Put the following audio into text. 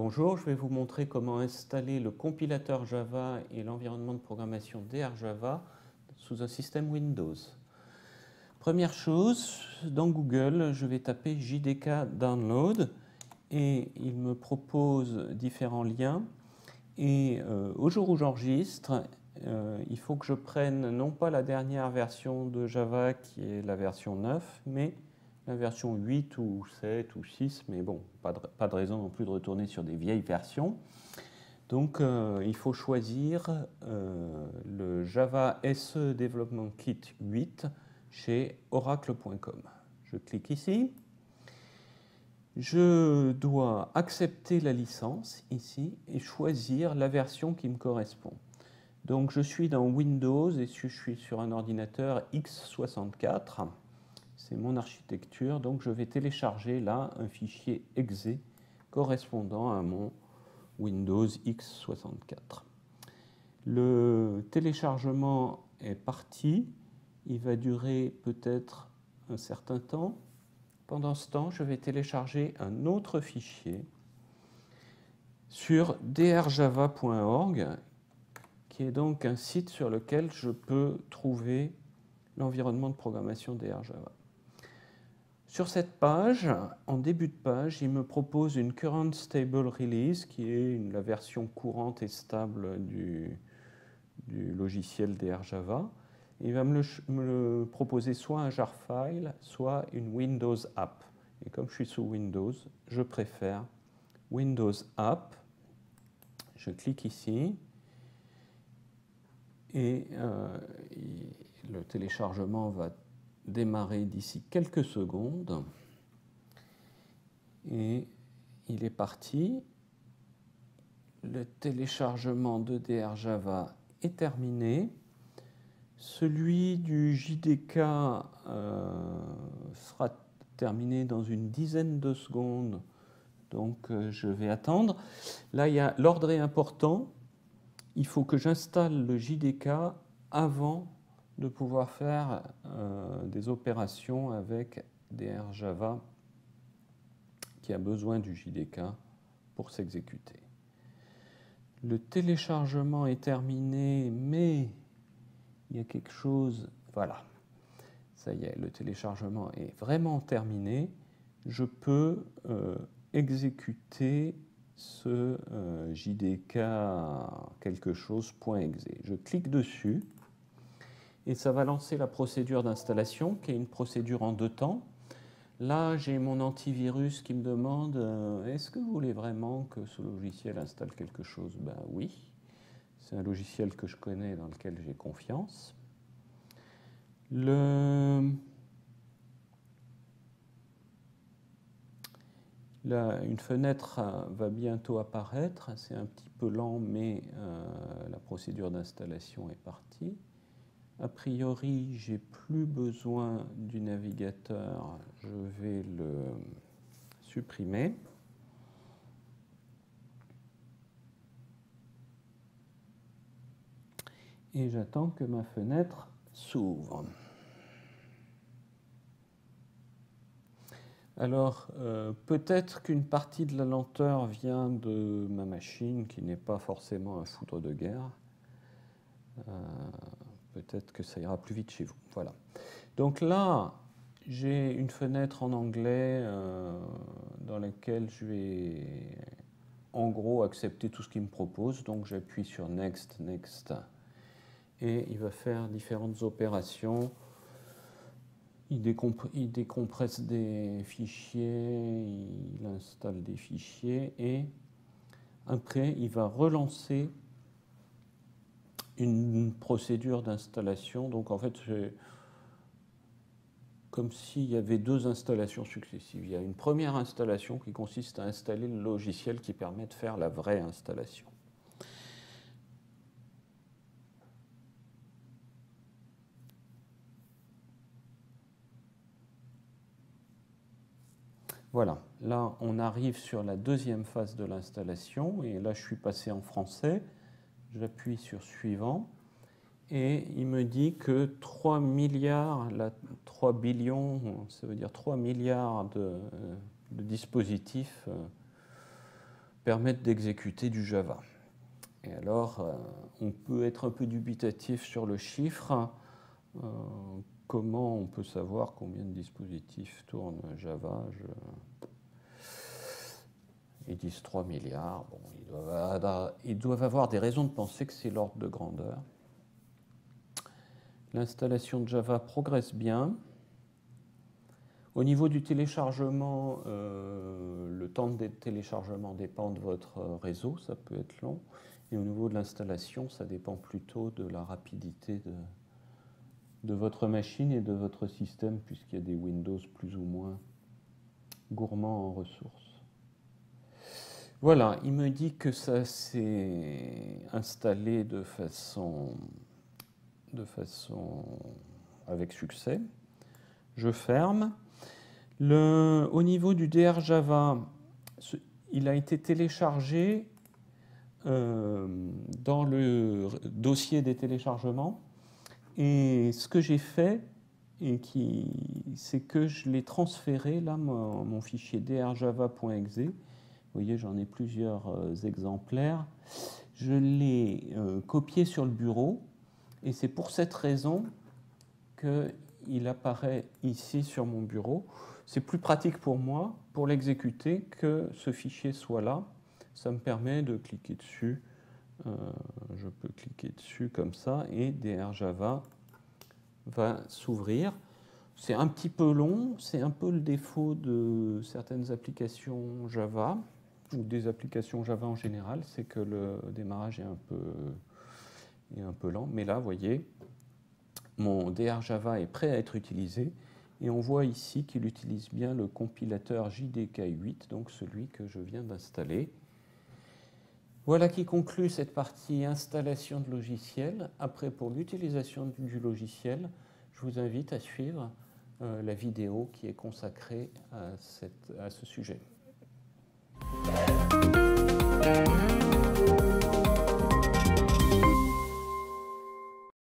Bonjour, je vais vous montrer comment installer le compilateur Java et l'environnement de programmation DRJava sous un système Windows. Première chose, dans Google, je vais taper JDK Download et il me propose différents liens. Et au jour où j'enregistre, il faut que je prenne non pas la dernière version de Java qui est la version 9, mais la version 8 ou 7 ou 6, mais bon, pas de raison non plus de retourner sur des vieilles versions. Donc il faut choisir le Java SE Development Kit 8 chez oracle.com. Je clique ici. Je dois accepter la licence ici et choisir la version qui me correspond. Donc je suis dans Windows et je suis sur un ordinateur x64. C'est mon architecture, donc je vais télécharger là un fichier exe correspondant à mon Windows x64. Le téléchargement est parti, il va durer peut-être un certain temps. Pendant ce temps, je vais télécharger un autre fichier sur drjava.org, qui est donc un site sur lequel je peux trouver l'environnement de programmation drjava. Sur cette page, en début de page, il me propose une Current Stable Release, qui est la version courante et stable du logiciel drjava. Il va me le proposer soit un jar file, soit une Windows App. Et comme je suis sous Windows, je préfère Windows App. Je clique ici. Et le téléchargement va démarrer d'ici quelques secondes. Et il est parti. Le téléchargement de drjava est terminé. Celui du JDK sera terminé dans une dizaine de secondes, donc je vais attendre. Là, l'ordre est important. Il faut que j'installe le JDK avant de pouvoir faire des opérations avec drjava qui a besoin du JDK pour s'exécuter. Le téléchargement est terminé, mais il y a quelque chose, voilà, ça y est, le téléchargement est vraiment terminé. Je peux exécuter ce JDK quelque chose.exe. Je clique dessus et ça va lancer la procédure d'installation qui est une procédure en 2 temps. Là, j'ai mon antivirus qui me demande est-ce que vous voulez vraiment que ce logiciel installe quelque chose? Ben oui. C'est un logiciel que je connais, dans lequel j'ai confiance. Une fenêtre va bientôt apparaître. C'est un petit peu lent, mais la procédure d'installation est partie. A priori, j'ai plus besoin du navigateur. Je vais le supprimer. Et j'attends que ma fenêtre s'ouvre. Alors, peut-être qu'une partie de la lenteur vient de ma machine, qui n'est pas forcément un foudre de guerre. Peut-être que ça ira plus vite chez vous. Voilà. Donc là, j'ai une fenêtre en anglais dans laquelle je vais, en gros, accepter tout ce qu'il me propose. Donc, j'appuie sur Next, Next. Et il va faire différentes opérations. Il décompresse des fichiers, il installe des fichiers et après il va relancer une procédure d'installation. Donc en fait, c'est comme s'il y avait 2 installations successives. Il y a une première installation qui consiste à installer le logiciel qui permet de faire la vraie installation. Voilà, là on arrive sur la deuxième phase de l'installation et là je suis passé en français, j'appuie sur suivant et il me dit que 3 milliards, 3 billions, ça veut dire 3 milliards de dispositifs permettent d'exécuter du Java. Et alors, on peut être un peu dubitatif sur le chiffre. Comment on peut savoir combien de dispositifs tournent Java? Ils disent 3 milliards. Bon, ils doivent avoir des raisons de penser que c'est l'ordre de grandeur. L'installation de Java progresse bien. Au niveau du téléchargement, le temps de téléchargement dépend de votre réseau, ça peut être long. Et au niveau de l'installation, ça dépend plutôt de la rapidité de votre machine et de votre système, puisqu'il y a des Windows plus ou moins gourmands en ressources. Voilà, il me dit que ça s'est installé de façon avec succès. Je ferme. Au niveau du DR Java, il a été téléchargé dans le dossier des téléchargements. Et ce que j'ai fait, c'est que je l'ai transféré, là, mon fichier drjava.exe. Vous voyez, j'en ai plusieurs exemplaires. Je l'ai copié sur le bureau. Et c'est pour cette raison qu'il apparaît ici sur mon bureau. C'est plus pratique pour moi, pour l'exécuter, que ce fichier soit là. Ça me permet de cliquer dessus. Je peux cliquer dessus comme ça et drjava va s'ouvrir. C'est un petit peu long, c'est un peu le défaut de certaines applications Java ou des applications Java en général, c'est que le démarrage est un peu lent. Mais là, vous voyez, mon drjava est prêt à être utilisé et on voit ici qu'il utilise bien le compilateur JDK8, donc celui que je viens d'installer. Voilà qui conclut cette partie installation de logiciel. Après, pour l'utilisation du logiciel, je vous invite à suivre la vidéo qui est consacrée à ce sujet.